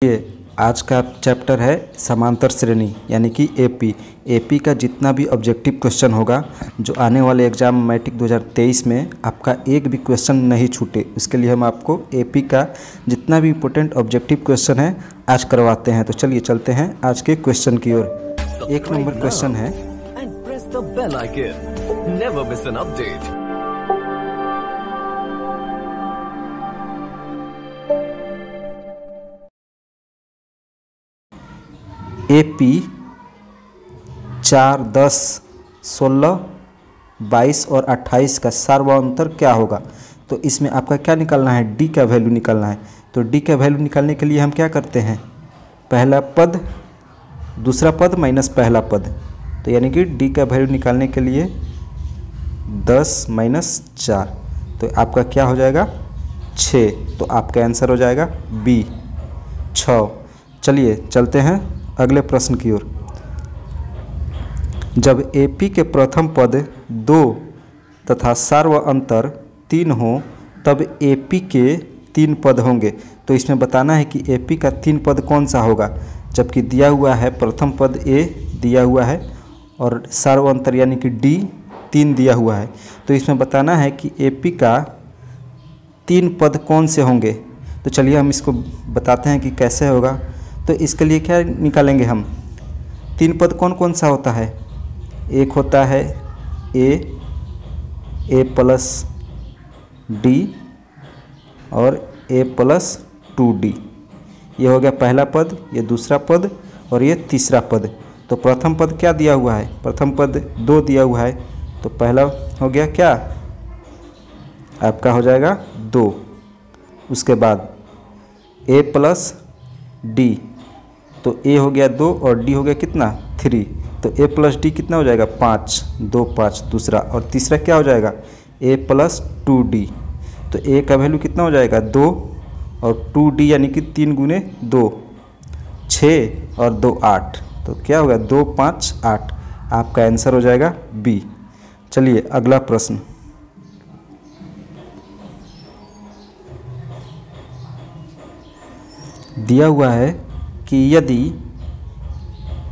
ये आज का चैप्टर है समांतर श्रेणी यानी कि एपी का जितना भी ऑब्जेक्टिव क्वेश्चन होगा जो आने वाले एग्जाम मैट्रिक 2023 में आपका एक भी क्वेश्चन नहीं छूटे, उसके लिए हम आपको एपी का जितना भी इम्पोर्टेंट ऑब्जेक्टिव क्वेश्चन है आज करवाते हैं। तो चलिए चलते हैं आज के क्वेश्चन की ओर। एक नंबर क्वेश्चन है, एपी 4, 10, 16, 22 और 28 का सार्वअंतर क्या होगा। तो इसमें आपका क्या निकालना है, डी का वैल्यू निकालना है। तो डी का वैल्यू निकालने के लिए हम क्या करते हैं, पहला पद दूसरा पद माइनस पहला पद। तो यानी कि डी का वैल्यू निकालने के लिए 10 माइनस 4 तो आपका क्या हो जाएगा 6। तो आपका आंसर हो जाएगा बी 6। चलिए चलते हैं अगले प्रश्न की ओर। जब एपी के प्रथम पद 2 तथा सार्वअंतर 3 हो तब एपी के 3 पद होंगे। तो इसमें बताना है कि एपी का 3 पद कौन सा होगा, जबकि दिया हुआ है प्रथम पद ए दिया हुआ है और सार्वअंतर यानी कि डी 3 दिया हुआ है। तो इसमें बताना है कि एपी का 3 पद कौन से होंगे। तो चलिए हम इसको बताते हैं कि कैसे होगा। तो इसके लिए क्या निकालेंगे हम, 3 पद कौन कौन सा होता है, एक होता है ए प्लस डी और ए प्लस 2d। ये हो गया पहला पद, ये दूसरा पद और ये तीसरा पद। तो प्रथम पद क्या दिया हुआ है, प्रथम पद 2 दिया हुआ है। तो पहला हो गया क्या, आपका हो जाएगा 2। उसके बाद ए प्लस डी, तो ए हो गया 2 और डी हो गया कितना 3। तो ए प्लस डी कितना हो जाएगा 5, 2 5 दूसरा। और तीसरा क्या हो जाएगा ए प्लस 2d। तो ए का वैल्यू कितना हो जाएगा 2 और 2d यानी कि 3 गुने 2 6 और 2 8। तो क्या होगा 2 5 8। आपका आंसर हो जाएगा बी। चलिए अगला प्रश्न। दिया हुआ है कि यदि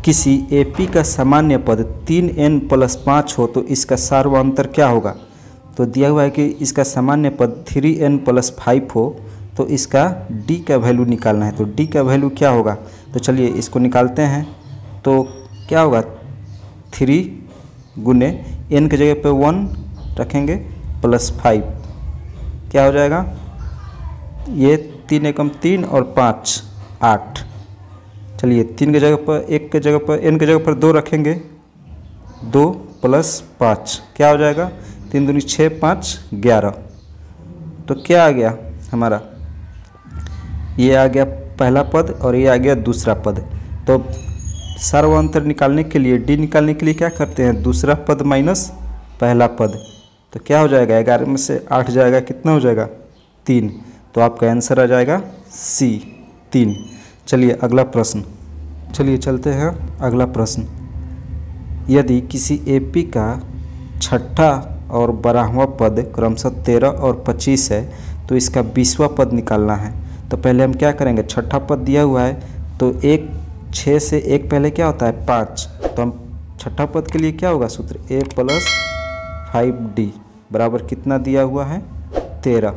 किसी एपी का सामान्य पद 3n + 5 हो तो इसका सार्वअंतर क्या होगा। तो दिया हुआ है कि इसका सामान्य पद 3n + 5 हो तो इसका डी का वैल्यू निकालना है। तो डी का वैल्यू क्या होगा, तो चलिए इसको निकालते हैं। तो क्या होगा 3 गुने n की जगह पे 1 रखेंगे प्लस 5 क्या हो जाएगा, ये 3 एकम 3 और 5 8। चलिए 3 की जगह पर 1 की जगह पर n की जगह पर 2 रखेंगे, 2 + 5 क्या हो जाएगा 3 दूनी 6 5 11। तो क्या आ गया हमारा, ये आ गया पहला पद और ये आ गया दूसरा पद। तो सार्वअंतर निकालने के लिए डी निकालने के लिए क्या करते हैं, दूसरा पद माइनस पहला पद। तो क्या हो जाएगा 11 में से 8 जाएगा, कितना हो जाएगा 3। तो आपका आंसर आ जाएगा सी 3। चलिए अगला प्रश्न। चलिए चलते हैं अगला प्रश्न। यदि किसी एपी का छठा और 12वां पद क्रमशः 13 और 25 है तो इसका 20वां पद निकालना है। तो पहले हम क्या करेंगे, छठा पद दिया हुआ है तो 6 से 1 पहले क्या होता है 5। तो हम छठा पद के लिए क्या होगा सूत्र, a + 5d बराबर कितना दिया हुआ है 13।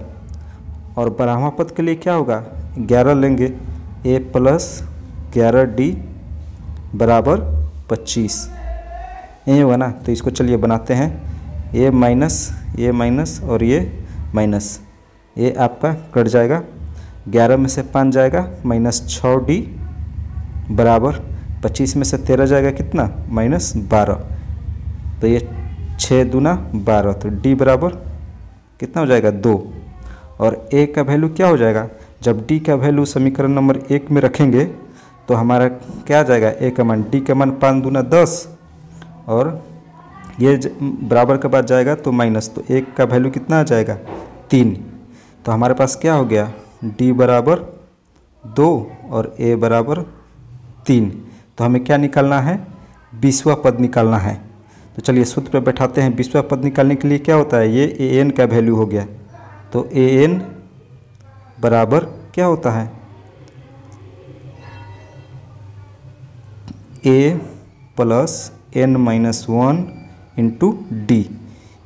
और 12वां पद के लिए क्या होगा 11 लेंगे, a + 11d बराबर 25। यही होगा ना। तो इसको चलिए बनाते हैं, ये माइनस और ये माइनस, ये आपका कट जाएगा, 11 में से 5 जाएगा -6d बराबर 25 में से 13 जाएगा कितना -12। तो ये 6 दूना 12। तो d बराबर कितना हो जाएगा 2। और a का वैल्यू क्या हो जाएगा, जब d का वैल्यू समीकरण नंबर 1 में रखेंगे तो हमारा क्या आ जाएगा, a का मान, d का मान 5 दूना 10 और ये बराबर के बाद जाएगा तो माइनस। तो 1 का वैल्यू कितना आ जाएगा 3। तो हमारे पास क्या हो गया d बराबर 2 और a बराबर 3। तो हमें क्या निकालना है, 20वां पद निकालना है। तो चलिए सूत्र पे बैठाते हैं। 20वां पद निकालने के लिए क्या होता है, ये an का वैल्यू हो गया। तो an बराबर क्या होता है A plus N minus one into D.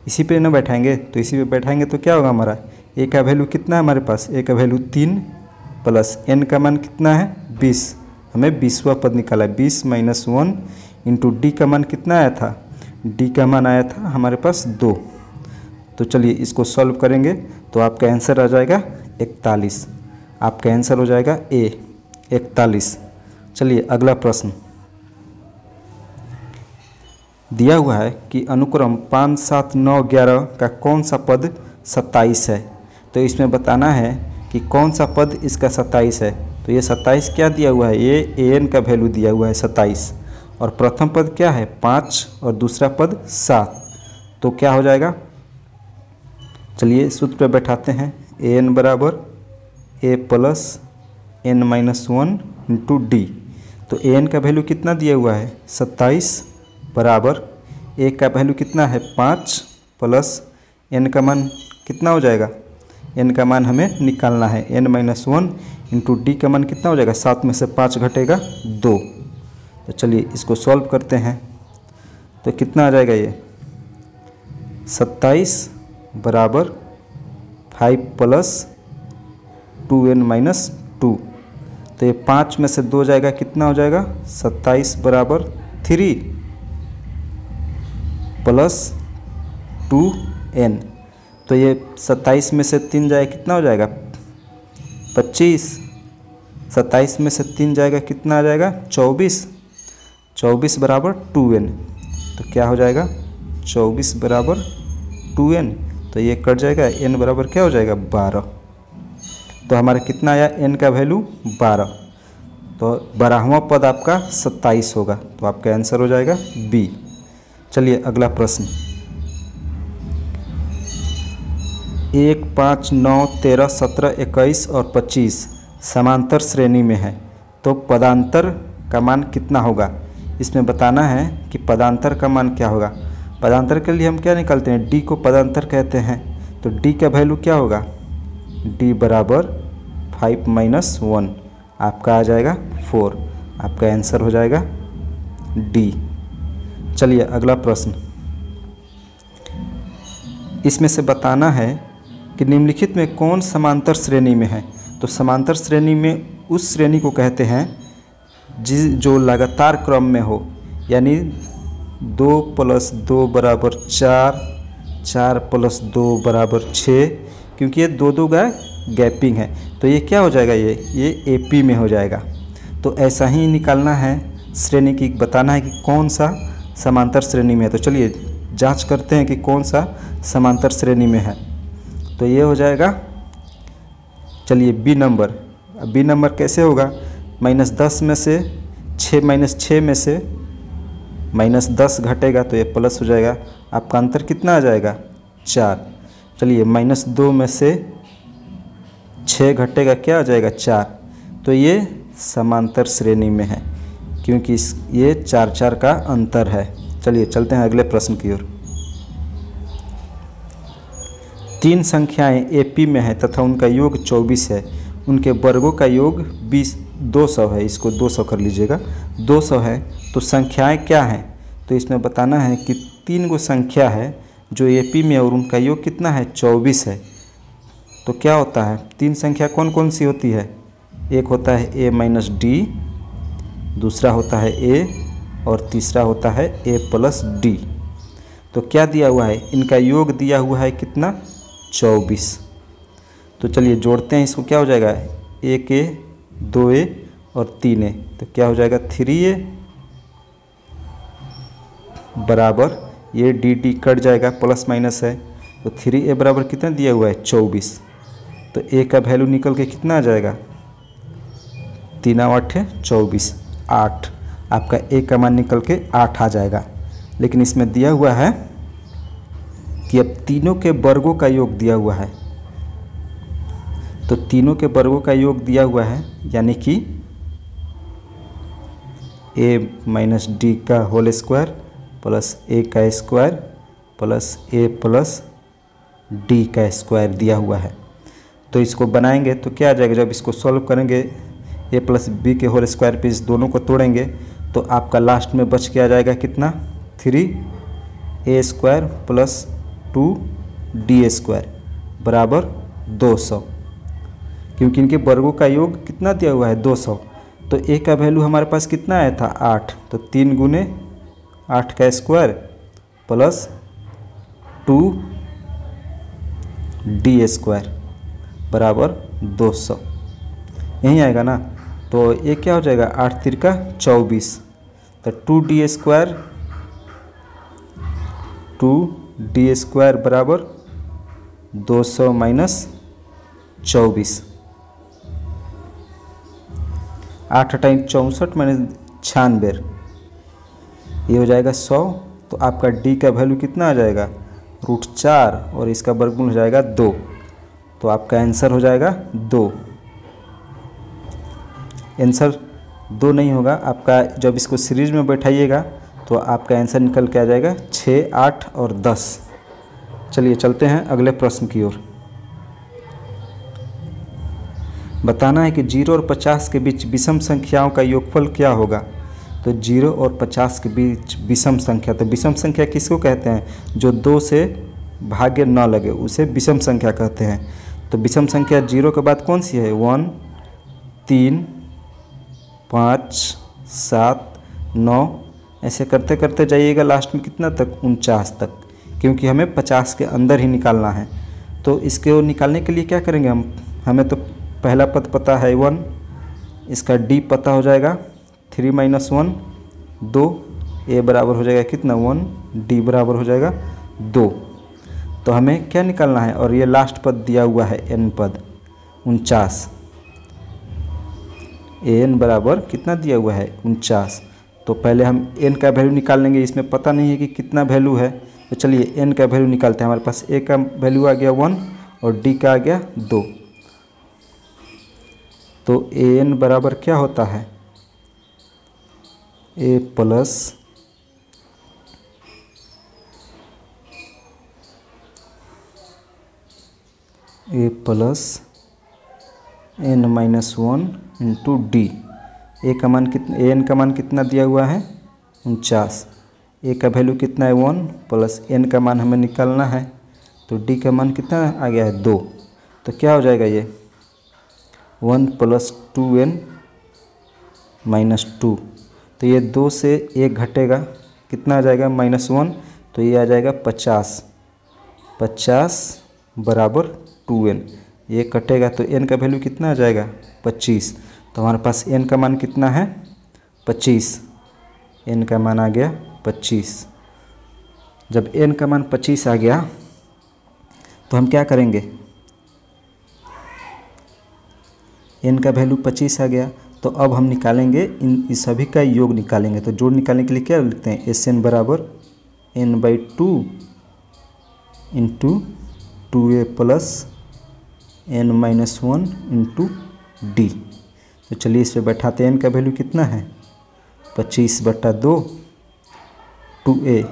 इसी पे ना बैठाएंगे, तो इसी पे बैठाएंगे तो क्या होगा हमारा, ए का वैल्यू कितना है हमारे पास, ए का वैल्यू 3 प्लस एन का मान कितना है 20, हमें 20वां पद निकाला है। 20 माइनस 1 इंटू डी का मान कितना आया था, डी का मान आया था हमारे पास 2। तो चलिए इसको सॉल्व करेंगे तो आपका आंसर आ जाएगा 41। आपका आंसर हो जाएगा ए 41। चलिए अगला प्रश्न दिया हुआ है कि अनुक्रम 5, 7, 9, 11 का कौन सा पद 27 है। तो इसमें बताना है कि कौन सा पद इसका 27 है। तो ये 27 क्या दिया हुआ है, ये ए एन का वैल्यू दिया हुआ है 27, और प्रथम पद क्या है 5 और दूसरा पद 7। तो क्या हो जाएगा, चलिए सूत्र पे बैठाते हैं। ए एन बराबर A plus N minus 1 into D. तो ए एन का वैल्यू कितना दिया हुआ है 27 बराबर ए का वैल्यू कितना है 5 प्लस एन का मान कितना हो जाएगा, एन का मान हमें निकालना है, एन माइनस 1 इंटू डी का मान कितना हो जाएगा, 7 में से 5 घटेगा 2। तो चलिए इसको सॉल्व करते हैं। तो कितना आ जाएगा ये 27 बराबर 5 प्लस 2n माइनस 2। तो ये 5 में से 2 जाएगा, कितना हो जाएगा 27 बराबर 3 प्लस 2n। तो ये 27 में से 3 जाए कितना हो जाएगा 25। 27 में से 3 जाएगा कितना आ जाएगा 24। 24 बराबर 2n। तो क्या हो जाएगा 24 बराबर 2n। तो ये कट जाएगा, n बराबर क्या हो जाएगा 12। तो हमारा कितना आया n का वैल्यू 12। तो 12वां पद आपका 27 होगा। तो आपका आंसर हो जाएगा बी। चलिए अगला प्रश्न 1, 5, 9, 13, 17, 21 और 25 समांतर श्रेणी में है। तो पदांतर का मान कितना होगा। इसमें बताना है कि पदांतर का मान क्या होगा। पदांतर के लिए हम क्या निकालते हैं, डी को पदांतर कहते हैं। तो डी का वैल्यू क्या होगा, डी बराबर 5 माइनस 1, आपका आ जाएगा 4। आपका आंसर हो जाएगा डी। चलिए अगला प्रश्न, इसमें से बताना है कि निम्नलिखित में कौन समांतर श्रेणी में है। तो समांतर श्रेणी में उस श्रेणी को कहते हैं जो लगातार क्रम में हो, यानी 2 + 2 बराबर 4, 4 + 2 बराबर 6, क्योंकि ये 2 का गैपिंग है। तो ये क्या हो जाएगा, ये एपी में हो जाएगा। तो ऐसा ही निकालना है श्रेणी की, बताना है कि कौन सा समांतर श्रेणी में है। तो चलिए जांच करते हैं कि कौन सा समांतर श्रेणी में है। तो ये हो जाएगा, चलिए बी नंबर। बी नंबर कैसे होगा, -10 में से 6 -6 में से -10 घटेगा तो ये प्लस हो जाएगा। आपका अंतर कितना आ जाएगा 4। चलिए -2 में से 6 घटेगा, क्या आ जाएगा 4। तो ये समांतर श्रेणी में है, क्योंकि ये 4 का अंतर है। चलिए चलते हैं अगले प्रश्न की ओर। 3 संख्याएं एपी में है तथा उनका योग 24 है। उनके वर्गों का योग 200 है। इसको 200 कर लीजिएगा, 200 है। तो संख्याएं क्या हैं, तो इसमें बताना है कि 3 गो संख्या है जो एपी में और उनका योग कितना है 24 है। तो क्या होता है, 3 संख्या कौन कौन सी होती है, एक होता है a माइनस डी, दूसरा होता है a और तीसरा होता है a प्लस डी। तो क्या दिया हुआ है, इनका योग दिया हुआ है कितना 24। तो चलिए जोड़ते हैं इसको, क्या हो जाएगा 1a 2a और 3a। तो क्या हो जाएगा 3a बराबर ये डी कट जाएगा, प्लस माइनस है। तो 3a बराबर कितना दिया हुआ है 24। तो a का वैल्यू निकल के कितना आ जाएगा 3 8 24, 8। आपका a का मान निकल के 8 आ जाएगा। लेकिन इसमें दिया हुआ है कि अब तीनों के वर्गों का योग दिया हुआ है। तो तीनों के वर्गों का योग दिया हुआ है, यानी कि a माइनस डी का होल स्क्वायर प्लस a का square plus a plus D का स्क्वायर दिया हुआ है। तो इसको बनाएंगे तो क्या आ जाएगा, जब इसको सॉल्व करेंगे a प्लस बी के होल स्क्वायर पे इस दोनों को तोड़ेंगे तो आपका लास्ट में बच के आ जाएगा कितना, 3a² प्लस 2d² बराबर 200, क्योंकि इनके वर्गों का योग कितना दिया हुआ है 200। तो a का वैल्यू हमारे पास कितना आया था 8, तो 3 गुने 8 का स्क्वायर प्लस 2d² बराबर 200, यही आएगा ना। तो ये क्या हो जाएगा 8 तिरका 24, तो 2d² बराबर 200 माइनस 24, 8 टाइम 64 माइनस 96, ये हो जाएगा 100। तो आपका d का वैल्यू कितना आ जाएगा √4 और इसका वर्गमूल हो जाएगा 2, तो आपका आंसर हो जाएगा 2। आंसर 2 नहीं होगा आपका, जब इसको सीरीज में बैठाइएगा तो आपका आंसर निकल के आ जाएगा 6, 8 और 10। चलिए चलते हैं अगले प्रश्न की ओर। बताना है कि 0 और 50 के बीच विषम संख्याओं का योगफल क्या होगा। तो 0 और 50 के बीच विषम संख्या, तो विषम संख्या किसको कहते हैं, जो 2 से भाग्य न लगे उसे विषम संख्या कहते हैं। तो विषम संख्या 0 के बाद कौन सी है 1, 3, 5, 7, 9, ऐसे करते करते जाइएगा लास्ट में कितना तक 49 तक, क्योंकि हमें 50 के अंदर ही निकालना है। तो इसके निकालने के लिए क्या करेंगे हम, हमें तो पहला पद पता है 1, इसका d पता हो जाएगा 3 - 1 2, a बराबर हो जाएगा कितना 1, d बराबर हो जाएगा 2। तो हमें क्या निकालना है, और ये लास्ट पद दिया हुआ है n पद 49, an बराबर कितना दिया हुआ है 49। तो पहले हम n का वैल्यू निकाल लेंगे, इसमें पता नहीं है कि कितना वैल्यू है। तो चलिए n का वैल्यू निकालते हैं। हमारे पास a का वैल्यू आ गया 1 और d का आ गया 2। तो an बराबर क्या होता है a plus n - 1 into D. A का मान कितना, एन का मान कितना दिया हुआ है 49, ए का वैल्यू कितना है 1 प्लस एन का मान हमें निकालना है। तो डी का मान कितना आ गया है 2। तो क्या हो जाएगा ये 1 + 2n - 2। तो ये 2 से 1 घटेगा, कितना आ जाएगा -1, तो ये आ जाएगा 50, 50 बराबर 2n। ये कटेगा तो n का वैल्यू कितना आ जाएगा 25। तो हमारे पास n का मान कितना है 25, n का मान आ गया 25। जब n का मान 25 आ गया तो हम क्या करेंगे, n का वैल्यू 25 आ गया तो अब हम निकालेंगे इन सभी का योग निकालेंगे। तो जोड़ निकालने के लिए क्या लिखते हैं, Sn बराबर n/2 into 2a plus n - 1 into D. तो चलिए इस पे बैठाते हैं, n का वैल्यू कितना है 25/2, 2a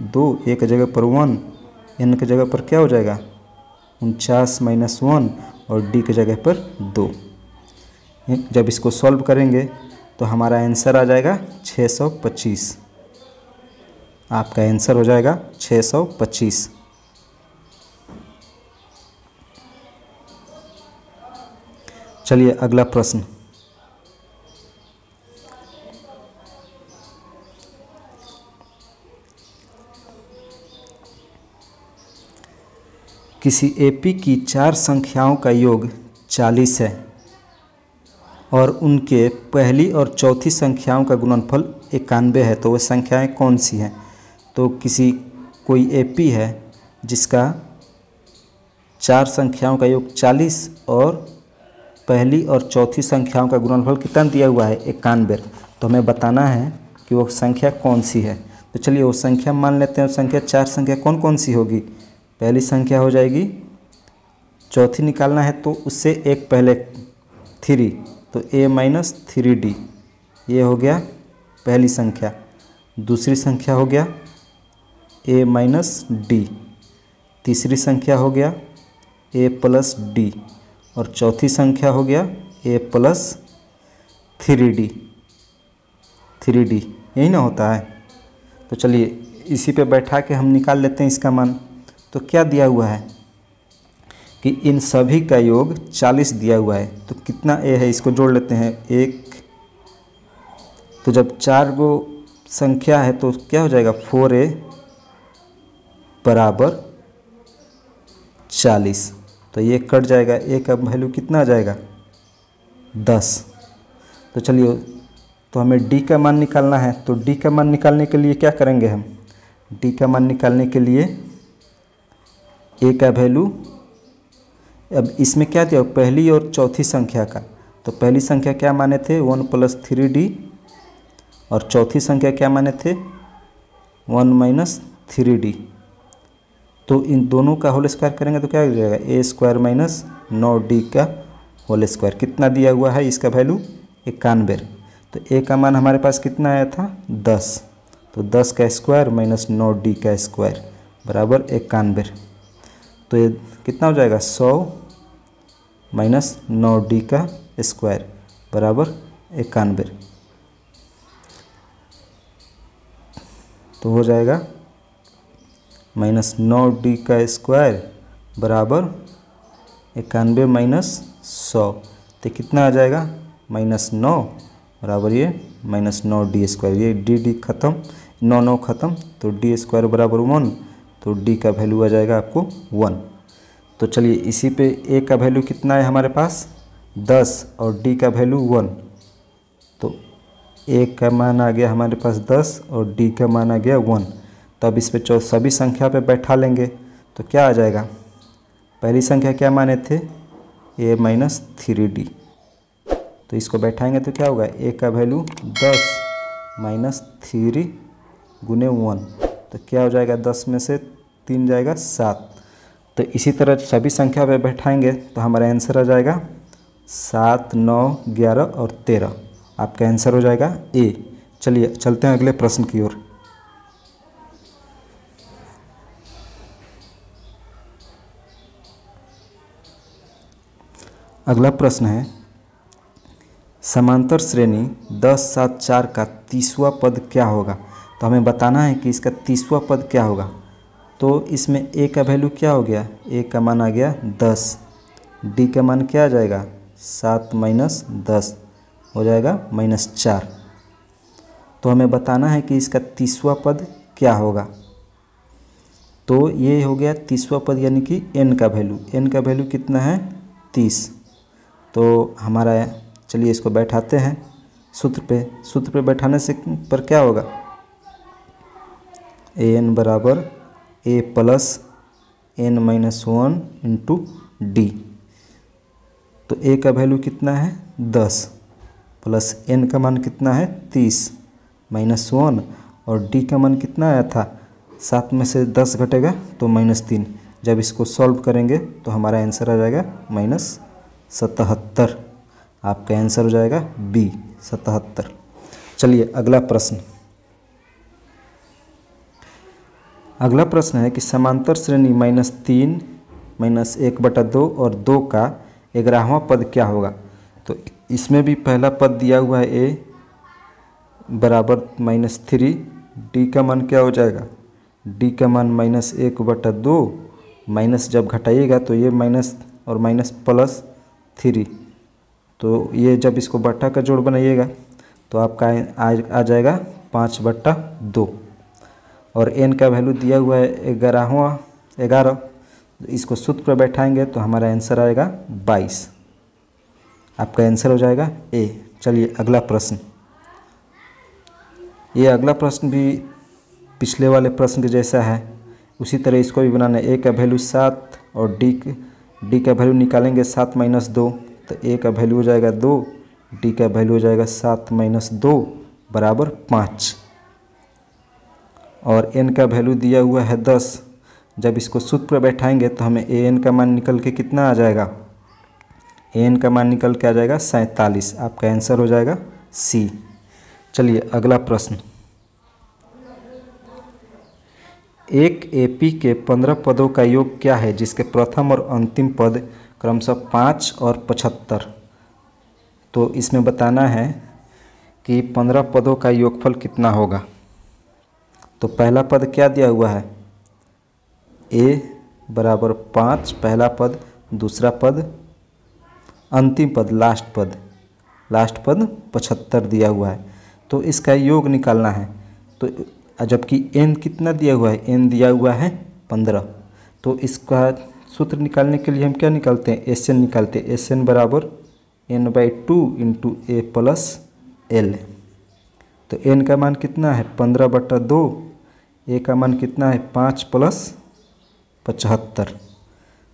2, a की जगह पर 1, n की जगह पर क्या हो जाएगा 49 - 1 और d की जगह पर 2। जब इसको सॉल्व करेंगे तो हमारा आंसर आ जाएगा 625। आपका आंसर हो जाएगा 625। चलिए अगला प्रश्न। किसी एपी की 4 संख्याओं का योग 40 है और उनके पहली और चौथी संख्याओं का गुणनफल 91 है, तो वह संख्याएं कौन सी हैं। तो कोई एपी है जिसका 4 संख्याओं का योग 40 और पहली और चौथी संख्याओं का गुणनफल कितना दिया हुआ है 91। तो हमें बताना है कि वो संख्या कौन सी है। तो चलिए वो संख्या मान लेते हैं। संख्या 4 संख्या कौन कौन सी होगी, पहली संख्या हो जाएगी, चौथी निकालना है तो उससे एक पहले 3, तो a - 3d, ये हो गया पहली संख्या। दूसरी संख्या हो गया a - d, तीसरी संख्या हो गया a + d और चौथी संख्या हो गया a + 3d। 3D, यही ना होता है। तो चलिए इसी पे बैठा के हम निकाल लेते हैं इसका मान। तो क्या दिया हुआ है कि इन सभी का योग 40 दिया हुआ है। तो कितना ए है इसको जोड़ लेते हैं, 1। तो जब 4 गो संख्या है तो क्या हो जाएगा, 4a बराबर 40। तो ये कट जाएगा, ए का वैल्यू कितना आ जाएगा, 10। तो चलिए, तो हमें डी का मान निकालना है। तो डी का मान निकालने के लिए क्या करेंगे हम, डी का मान निकालने के लिए ए का वैल्यू, अब इसमें क्या दिया, पहली और चौथी संख्या का। तो पहली संख्या क्या माने थे, 1 + 3d, और चौथी संख्या क्या माने थे, 1 - 3d। तो इन दोनों का होल स्क्वायर करेंगे तो क्या हो जाएगा, a² - 9d का होल स्क्वायर। कितना दिया हुआ है इसका वैल्यू, 91। तो ए का मान हमारे पास कितना आया था, 10। तो 10 का स्क्वायर माइनस 9d का स्क्वायर बराबर 91। तो ये कितना हो जाएगा, 100 - 9d का स्क्वायर बराबर 91। तो हो जाएगा -9d का स्क्वायर बराबर 91 - 100। तो कितना आ जाएगा, -9 बराबर ये -9d स्क्वायर। ये डी खत्म, 9 खत्म, तो d स्क्वायर बराबर 1। तो d का वैल्यू आ जाएगा आपको 1। तो चलिए इसी पे a का वैल्यू कितना है हमारे पास, 10, और d का वैल्यू 1। तो a का मान आ गया हमारे पास 10 और d का मान आ गया 1। तो अब इस पे सभी संख्या पे बैठा लेंगे तो क्या आ जाएगा, पहली संख्या क्या माने थे, a - 3d। तो इसको बैठाएंगे तो क्या होगा, a का वैल्यू 10 - 3 × 1। तो क्या हो जाएगा, 10 में से 3 जाएगा 7। तो इसी तरह सभी संख्या पे बैठाएंगे तो हमारा आंसर आ जाएगा 7, 9, 11 और 13। आपका आंसर हो जाएगा ए। चलिए चलते हैं अगले प्रश्न की ओर। अगला प्रश्न है, समांतर श्रेणी 10, 7, 4 का 30वां पद क्या होगा। तो हमें बताना है कि इसका 30वां पद क्या होगा। तो इसमें a का वैल्यू क्या हो गया, a का मान आ गया 10, d का मान क्या आ जाएगा, 7 - 10 हो जाएगा -4। तो हमें बताना है कि इसका 30वां पद क्या होगा। तो ये हो गया 30वां पद, यानी कि n का वैल्यू, n का वैल्यू कितना है, 30। तो हमारा, चलिए इसको बैठाते हैं सूत्र पे बैठाने से पर क्या होगा, an बराबर a + n - 1 × d। तो a का वैल्यू कितना है, 10, प्लस n का मान कितना है, 30 -1, और d का मान कितना आया था, 7 में से 10 घटेगा तो -3। जब इसको सॉल्व करेंगे तो हमारा आंसर आ जाएगा -77। आपका आंसर हो जाएगा बी, 77। चलिए अगला प्रश्न। अगला प्रश्न है कि समांतर श्रेणी -3, -1/2 और 2 का 11वां पद क्या होगा। तो इसमें भी पहला पद दिया हुआ है a बराबर -3, d का मान क्या हो जाएगा, d का मान -1/2, माइनस जब घटाइएगा तो ये माइनस और माइनस +3। तो ये जब इसको बट्टा का जोड़ बनाइएगा तो आपका आ जाएगा 5/2। और n का वैल्यू दिया हुआ है 11। इसको सूत्र पर बैठाएंगे तो हमारा आंसर आएगा 22। आपका आंसर हो जाएगा ए। चलिए अगला प्रश्न। ये अगला प्रश्न भी पिछले वाले प्रश्न के जैसा है, उसी तरह इसको भी बनाना है। ए का वैल्यू 7 और डी का वैल्यू निकालेंगे 7 - 2, तो ए का वैल्यू हो जाएगा 2, डी का वैल्यू हो जाएगा 7 - 2 बराबर 5। और n का वैल्यू दिया हुआ है 10। जब इसको सूत्र पर बैठाएंगे तो हमें an का मान निकल के कितना आ जाएगा, an का मान निकल के आ जाएगा 47। आपका आंसर हो जाएगा सी। चलिए अगला प्रश्न। एक एपी के 15 पदों का योग क्या है जिसके प्रथम और अंतिम पद क्रमशः 5 और 75। तो इसमें बताना है कि 15 पदों का योगफल कितना होगा। तो पहला पद क्या दिया हुआ है, a बराबर 5 पहला पद, दूसरा पद, अंतिम पद लास्ट पद 75 दिया हुआ है। तो इसका योग निकालना है। तो जबकि n कितना दिया हुआ है, n दिया हुआ है 15। तो इसका सूत्र निकालने के लिए हम क्या निकालते हैं, Sn निकालते हैं। Sn बराबर n/2 into a plus l। तो n का मान कितना है 15/2, a का मान कितना है 5 प्लस 75।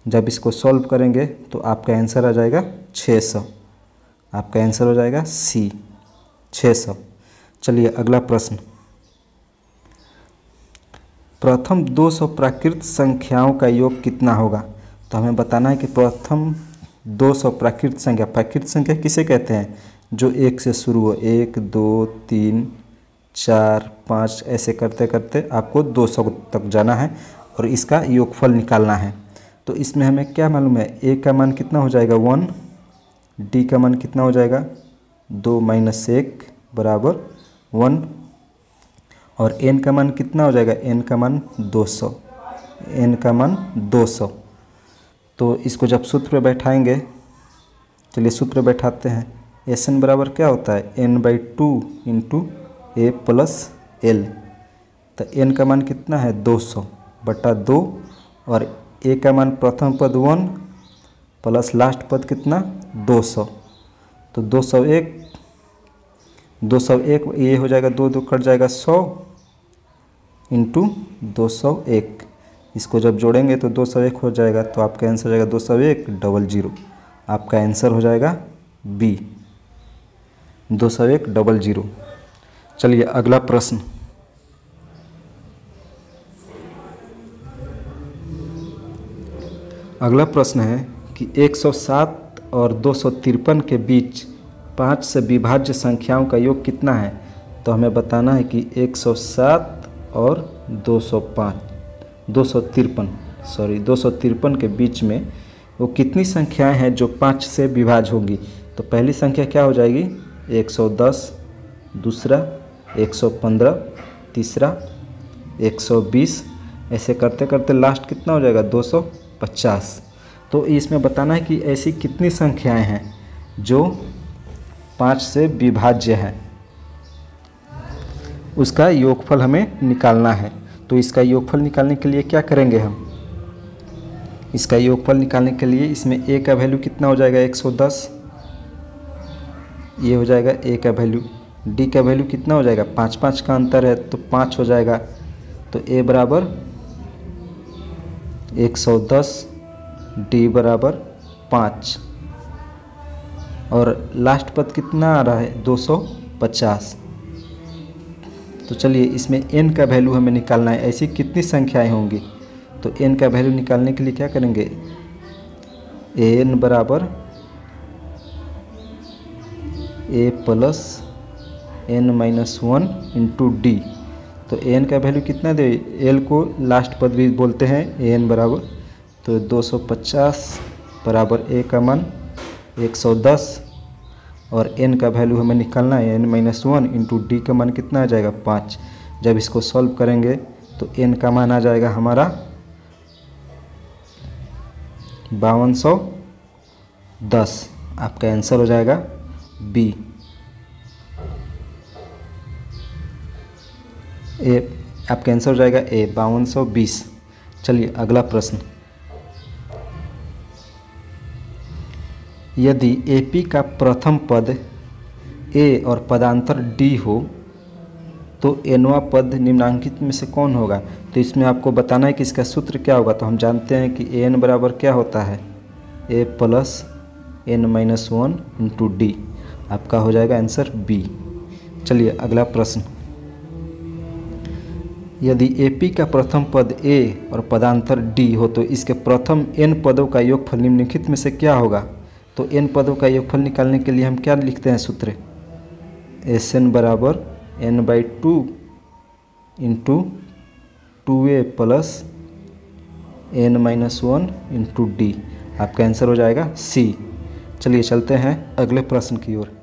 जब इसको सॉल्व करेंगे तो आपका आंसर आ जाएगा 600। आपका आंसर हो जाएगा सी 600। चलिए अगला प्रश्न, प्रथम 200 प्राकृत संख्याओं का योग कितना होगा। तो हमें बताना है कि प्रथम 200 प्राकृत संख्या किसे कहते हैं, जो 1 से शुरू हो। 1 2 3 4 5 ऐसे करते करते आपको 200 तक जाना है और इसका योगफल निकालना है। तो इसमें हमें क्या मालूम है, a का मान कितना हो जाएगा 1, d का मान कितना हो जाएगा 2 - 1 बराबर 1, और n का मान कितना हो जाएगा, n का मान 200, n का मान 200। तो इसको जब सूत्र पे बैठाएंगे, चलिए सूत्र बैठाते हैं। Sn बराबर क्या होता है n/2 into a plus l। तो n का मान कितना है 200/2 और a का मान प्रथम पद 1 प्लस लास्ट पद कितना 200। तो 201 ये हो जाएगा, 2 कट जाएगा 100 इंटू 201। इसको जब जोड़ेंगे तो 201 हो जाएगा। तो आपका आंसर हो जाएगा 201,00। आपका आंसर हो जाएगा बी 201,00। चलिए अगला प्रश्न, अगला प्रश्न है कि 107 और 253 के बीच 5 से विभाज्य संख्याओं का योग कितना है। तो हमें बताना है कि 107 और 253 के बीच में वो कितनी संख्याएं हैं जो 5 से विभाज्य होंगी। तो पहली संख्या क्या हो जाएगी 110, दूसरा 115, तीसरा 120, ऐसे करते करते लास्ट कितना हो जाएगा 250। तो इसमें बताना है कि ऐसी कितनी संख्याएं हैं जो 5 से विभाज्य है, उसका योगफल हमें निकालना है। तो इसका योगफल निकालने के लिए क्या करेंगे हम, इसका योगफल निकालने के लिए इसमें a का वैल्यू कितना हो जाएगा 110, ये हो जाएगा a का वैल्यू। d का वैल्यू कितना हो जाएगा 5 का अंतर है तो 5 हो जाएगा। तो a बराबर 110, d बराबर 5 और लास्ट पद कितना आ रहा है 250। तो चलिए इसमें n का वैल्यू हमें निकालना है, ऐसी कितनी संख्याएं होंगी। तो n का वैल्यू निकालने के लिए क्या करेंगे, n बराबर a plus n-1 into D. तो n का वैल्यू कितना दे, l को लास्ट पद भी बोलते हैं, n बराबर तो 250 बराबर a का मान 110 और n का वैल्यू हमें निकालना है n-1 इंटू डी का मान कितना आ जाएगा 5। जब इसको सॉल्व करेंगे तो n का मान आ जाएगा हमारा 5210। आपका आंसर हो जाएगा बी ए, आपका आंसर हो जाएगा ए 5220। चलिए अगला प्रश्न, यदि AP का प्रथम पद A और पदांतर D हो तो nवां पद निम्नांकित में से कौन होगा। तो इसमें आपको बताना है कि इसका सूत्र क्या होगा। तो हम जानते हैं कि an बराबर क्या होता है a plus n-1 into D. आपका हो जाएगा आंसर बी। चलिए अगला प्रश्न, यदि AP का प्रथम पद A और पदांतर D हो तो इसके प्रथम n पदों का योगफल निम्नलिखित में से क्या होगा। तो n पदों का योगफल निकालने के लिए हम क्या लिखते हैं सूत्र, Sn बराबर n/2 into 2a plus n-1 into D. आपका आंसर हो जाएगा सी। चलिए चलते हैं अगले प्रश्न की ओर।